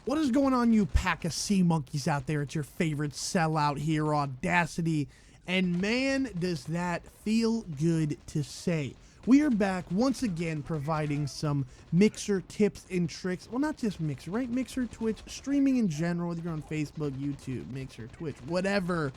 What is going on, you pack of sea monkeys out there? It's your favorite sellout here, Audacity. And man, does that feel good to say. We are back once again providing some Mixer tips and tricks. Well, not just Mixer, right? Mixer, Twitch, streaming in general, whether you're on Facebook, YouTube, Mixer, Twitch, whatever.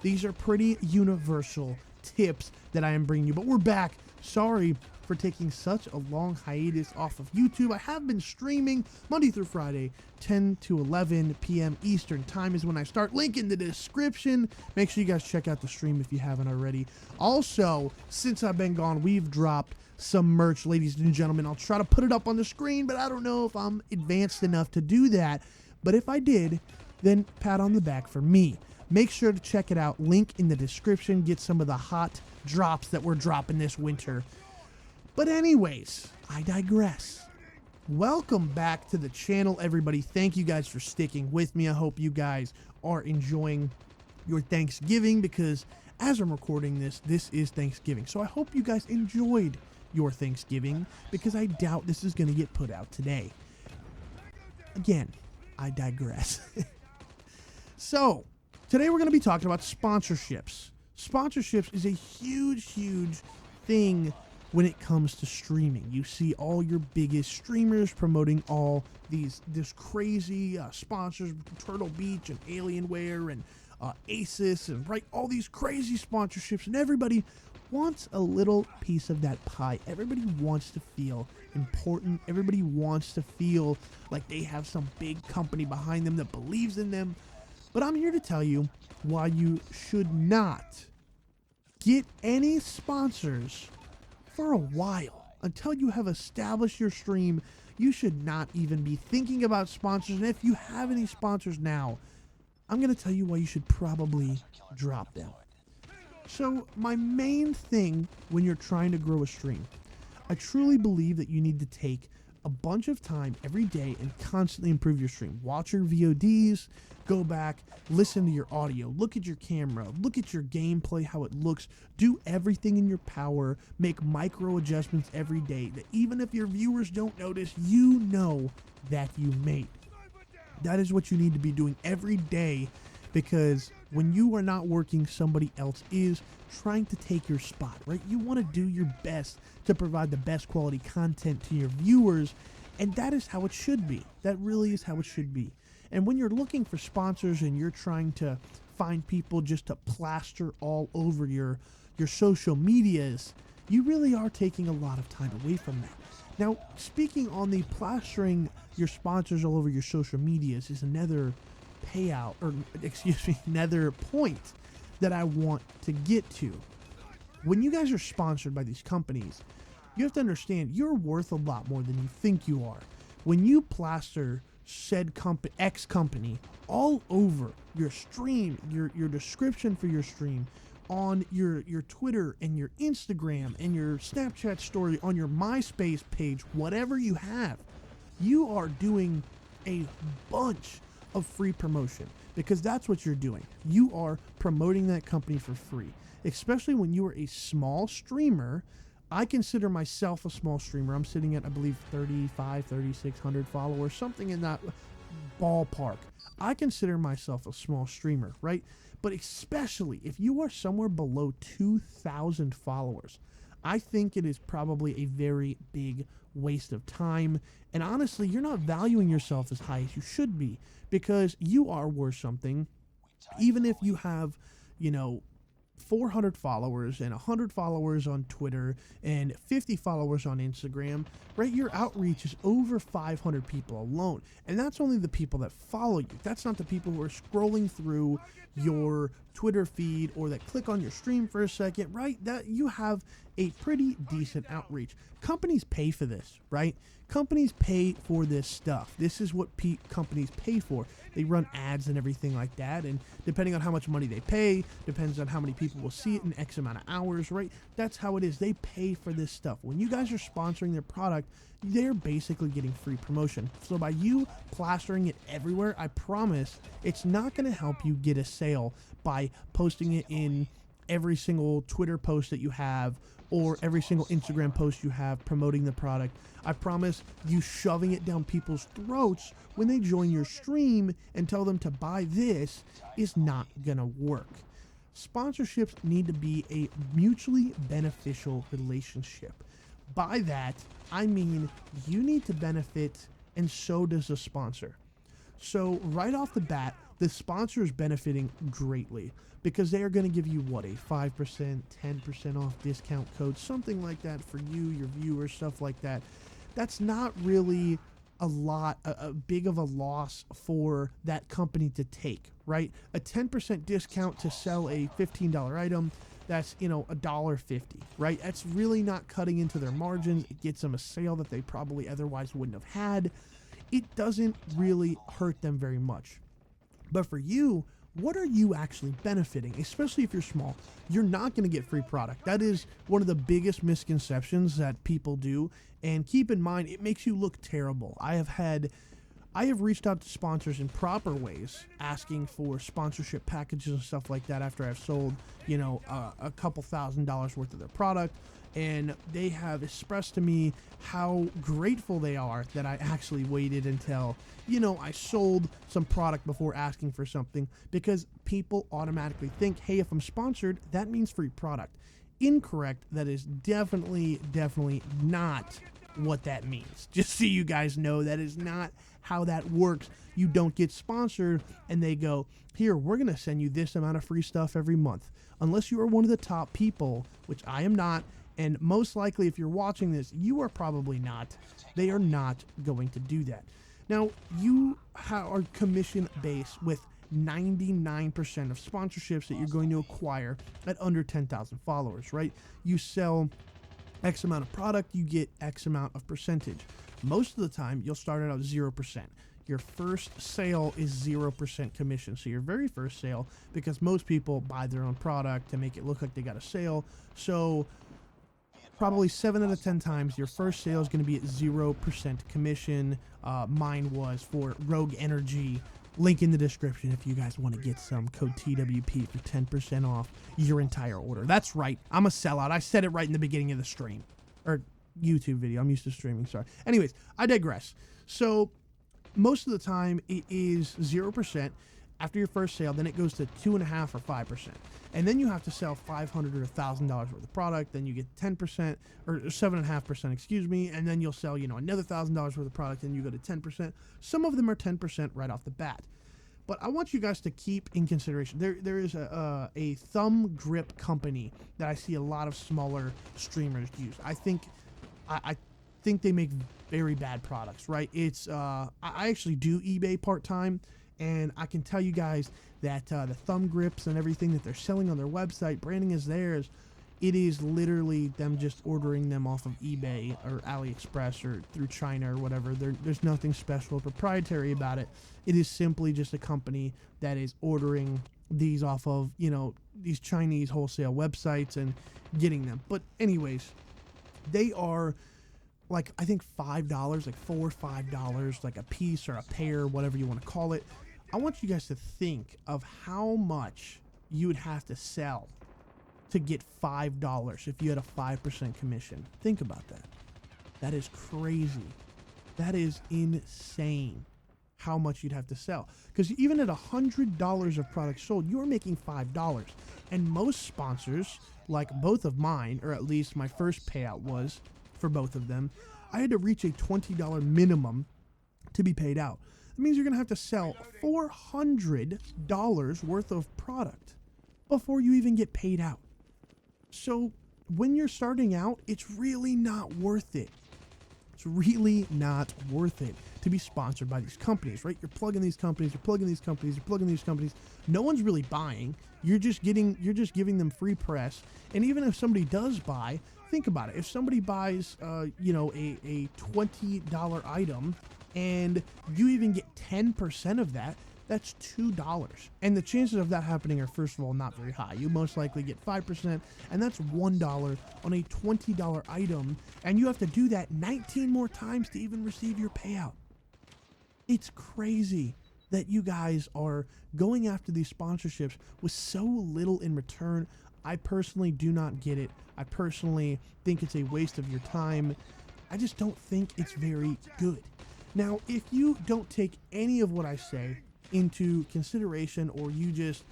These are pretty universal tips that I am bringing you. But we're back. Sorry for taking such a long hiatus off of YouTube. I have been streaming Monday through Friday, 10 to 11 p.m. Eastern time is when I start. Link in the description. Make sure you guys check out the stream if you haven't already. Also, since I've been gone, we've dropped some merch, ladies and gentlemen. I'll try to put it up on the screen, but I don't know if I'm advanced enough to do that. But if I did, then pat on the back for me. Make sure to check it out. Link in the description. Get some of the hot drops that we're dropping this winter. But anyways, I digress. Welcome back to the channel, everybody. Thank you guys for sticking with me. I hope you guys are enjoying your Thanksgiving, because as I'm recording this, this is Thanksgiving. So I hope you guys enjoyed your Thanksgiving, because I doubt this is going to get put out today. Again, I digress. So today we're going to be talking about sponsorships. Sponsorships is a huge, huge thing when it comes to streaming. You see all your biggest streamers promoting all this crazy sponsors, Turtle Beach and Alienware and Asus and right, all these crazy sponsorships, and everybody wants a little piece of that pie. Everybody wants to feel important. Everybody wants to feel like they have some big company behind them that believes in them. But I'm here to tell you why you should not get any sponsors for a while. Until you have established your stream, you should not even be thinking about sponsors. And if you have any sponsors now, I'm going to tell you why you should probably drop them. So my main thing when you're trying to grow a stream, I truly believe that you need to take a bunch of time every day and constantly improve your stream. Watch your VODs, go back, listen to your audio, look at your camera, look at your gameplay, how it looks, do everything in your power, make micro adjustments every day that even if your viewers don't notice, you know that you made. That is what you need to be doing every day, because when you are not working, somebody else is trying to take your spot, right? You want to do your best to provide the best quality content to your viewers, and that is how it should be. That really is how it should be. And when you're looking for sponsors and you're trying to find people just to plaster all over your social medias, you really are taking a lot of time away from that. Now, speaking on the plastering your sponsors all over your social medias is another payout, or excuse me, another point that I want to get to. When you guys are sponsored by these companies, you have to understand you're worth a lot more than you think you are. When you plaster said X company all over your stream, your description for your stream, on your Twitter and your Instagram and your Snapchat story, on your MySpace page, whatever you have, you are doing a bunch of free promotion, because that's what you're doing. You are promoting that company for free, especially when you are a small streamer. I consider myself a small streamer. I'm sitting at, I believe, 3,600 followers, something in that ballpark. I consider myself a small streamer, right? But especially if you are somewhere below 2,000 followers, I think it is probably a very big waste of time. And honestly, you're not valuing yourself as high as you should be, because you are worth something. Even if you have, 400 followers and 100 followers on Twitter and 50 followers on Instagram, right? Your outreach is over 500 people alone. And that's only the people that follow you. That's not the people who are scrolling through your Twitter feed or that click on your stream for a second, right? That you have a pretty decent outreach. Companies pay for this, right? Companies pay for this stuff. This is what companies pay for. They run ads and everything like that, and depending on how much money they pay, depends on how many people will see it in X amount of hours, right? That's how it is. They pay for this stuff. When you guys are sponsoring their product, they're basically getting free promotion. So by you plastering it everywhere, I promise it's not going to help you get a sale by posting it in every single Twitter post that you have or every single Instagram post you have promoting the product. I promise you shoving it down people's throats when they join your stream and tell them to buy this is not gonna work. Sponsorships need to be a mutually beneficial relationship. By that, I mean you need to benefit and so does the sponsor. So right off the bat, the sponsor is benefiting greatly because they are going to give you what, a 5%, 10% off discount code, something like that for you, your viewers, stuff like that. That's not really a big of a loss for that company to take, right? A 10% discount to sell a $15 item, that's, $1.50, right? That's really not cutting into their margins. It gets them a sale that they probably otherwise wouldn't have had. It doesn't really hurt them very much. But for you, what are you actually benefiting? Especially if you're small, you're not going to get free product. That is one of the biggest misconceptions that people do. And keep in mind, it makes you look terrible. I have reached out to sponsors in proper ways, asking for sponsorship packages and stuff like that after I've sold, a couple $1,000s worth of their product. And they have expressed to me how grateful they are that I actually waited until, I sold some product before asking for something, because people automatically think, hey, if I'm sponsored, that means free product. Incorrect. That is definitely not what that means. Just so you guys know, that is not how that works. You don't get sponsored and they go, here, we're going to send you this amount of free stuff every month. Unless you are one of the top people, which I am not. And most likely, if you're watching this, you are probably not. They are not going to do that. Now, you are commission-based with 99% of sponsorships that you're going to acquire at under 10,000 followers, right? You sell X amount of product, you get X amount of percentage. Most of the time, you'll start out at 0%. Your first sale is 0% commission. So your very first sale, because most people buy their own product to make it look like they got a sale. So probably 7 out of 10 times, your first sale is going to be at 0% commission. Mine was for Rogue Energy. Link in the description if you guys want to get some. Code TWP for 10% off your entire order. That's right. I'm a sellout. I said it right in the beginning of the stream. Or YouTube video. I'm used to streaming, sorry. Anyways, I digress. So most of the time, it is 0% after your first sale. Then it goes to 2.5% or 5%. And then you have to sell $500 or $1,000 worth of product. Then you get 10% or 7.5%, excuse me. And then you'll sell, another $1,000 worth of product and you go to 10%. Some of them are 10% right off the bat. But I want you guys to keep in consideration, there is a thumb grip company that I see a lot of smaller streamers use. I think they make very bad products, right? It's I actually do eBay part-time, and I can tell you guys that the thumb grips and everything that they're selling on their website, branding is theirs. It is literally them just ordering them off of eBay or AliExpress or through China or whatever. There's nothing special or proprietary about it. It is simply just a company that is ordering these off of, these Chinese wholesale websites and getting them. But anyways, they are like, I think $5, like $4 or $5, like a piece or a pair, whatever you want to call it. I want you guys to think of how much you would have to sell to get $5 if you had a 5% commission. Think about that. That is crazy. That is insane how much you'd have to sell. Because even at $100 of product sold, you are making $5. And most sponsors, like both of mine, or at least my first payout was for both of them, I had to reach a $20 minimum to be paid out. That means you're going to have to sell $400 worth of product before you even get paid out. So when you're starting out, it's really not worth it. It's really not worth it to be sponsored by these companies, right? You're plugging these companies, you're plugging these companies, you're plugging these companies. No one's really buying. You're just giving them free press. And even if somebody does buy, think about it. If somebody buys, a $20 item and you even get 10% of that, that's $2. And the chances of that happening are, first of all, not very high. You most likely get 5%, and that's $1 on a $20 item. And you have to do that 19 more times to even receive your payout. It's crazy that you guys are going after these sponsorships with so little in return. I personally do not get it. I personally think it's a waste of your time. I just don't think it's very good. Now, if you don't take any of what I say into consideration, or you just,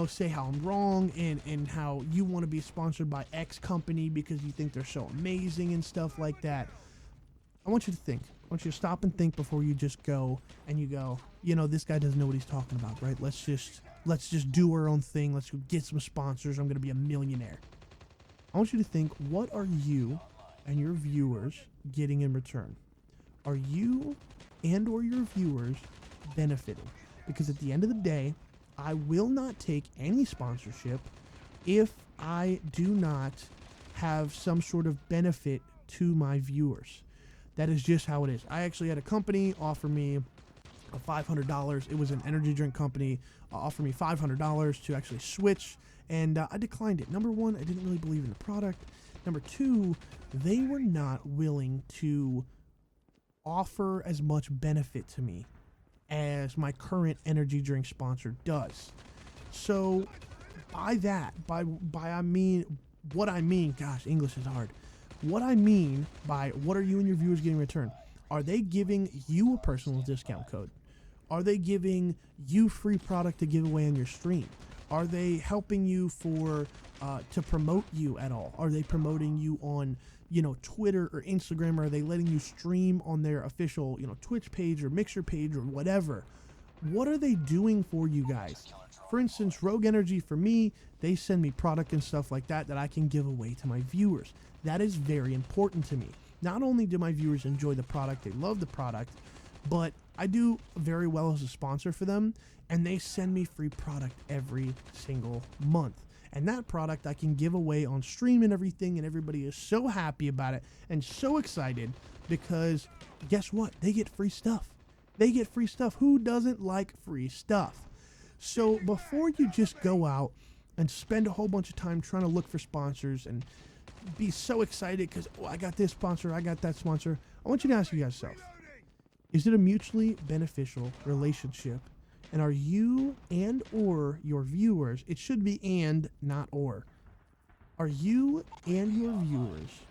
say how I'm wrong and how you want to be sponsored by X company because you think they're so amazing and stuff like that, I want you to think. I want you to stop and think before you just go and you go, this guy doesn't know what he's talking about, right? Let's just do our own thing. Let's go get some sponsors. I'm going to be a millionaire. I want you to think, what are you and your viewers getting in return? Are you and or your viewers benefiting? Because at the end of the day, I will not take any sponsorship if I do not have some sort of benefit to my viewers. That is just how it is. I actually had a company offer me $500. It was an energy drink company, offer me $500 to actually switch, and I declined it. Number one, I didn't really believe in the product. Number two, they were not willing to offer as much benefit to me as my current energy drink sponsor does. So by that, I mean, what I mean, gosh, English is hard. What I mean by what are you and your viewers getting in return? Are they giving you a personal discount code? Are they giving you free product to give away on your stream? Are they helping you to promote you at all? Are they promoting you on, Twitter or Instagram? Or are they letting you stream on their official, Twitch page or Mixer page or whatever? What are they doing for you guys? For instance, Rogue Energy, for me, they send me product and stuff like that I can give away to my viewers. That is very important to me. Not only do my viewers enjoy the product, they love the product, but I do very well as a sponsor for them, and they send me free product every single month. And that product I can give away on stream and everything, and everybody is so happy about it and so excited because guess what? They get free stuff. They get free stuff. Who doesn't like free stuff? So before you just go out and spend a whole bunch of time trying to look for sponsors and be so excited because, I got this sponsor, I got that sponsor, I want you to ask you guys yourself, is it a mutually beneficial relationship? And are you and or your viewers, it should be and, not or, are you and your viewers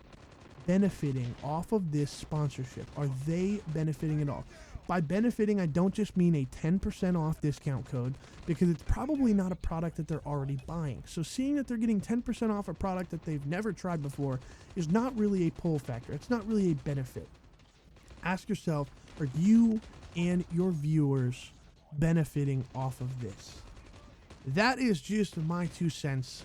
benefiting off of this sponsorship? Are they benefiting at all? By benefiting, I don't just mean a 10% off discount code, because it's probably not a product that they're already buying. So seeing that they're getting 10% off a product that they've never tried before is not really a pull factor. It's not really a benefit. Ask yourself, are you and your viewers benefiting off of this? That is just my 2 cents.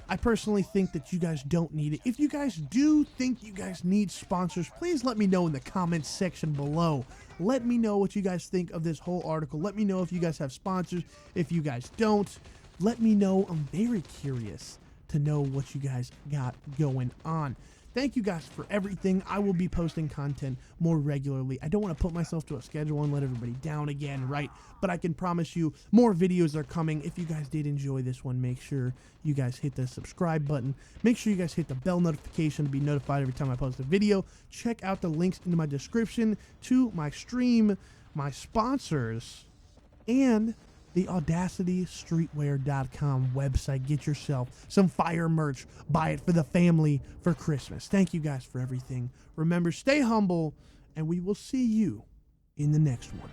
I personally think that you guys don't need it. If you guys do think you guys need sponsors, please let me know in the comments section below. Let me know what you guys think of this whole article. Let me know if you guys have sponsors. If you guys don't, let me know. I'm very curious to know what you guys got going on. Thank you guys for everything. I will be posting content more regularly. I don't want to put myself to a schedule and let everybody down again, right? But I can promise you more videos are coming. If you guys did enjoy this one, make sure you guys hit the subscribe button. Make sure you guys hit the bell notification to be notified every time I post a video. Check out the links in my description to my stream, my sponsors, and the AudacityStreetwear.com website. Get yourself some fire merch. Buy it for the family for Christmas. Thank you guys for everything. Remember, stay humble, and we will see you in the next one.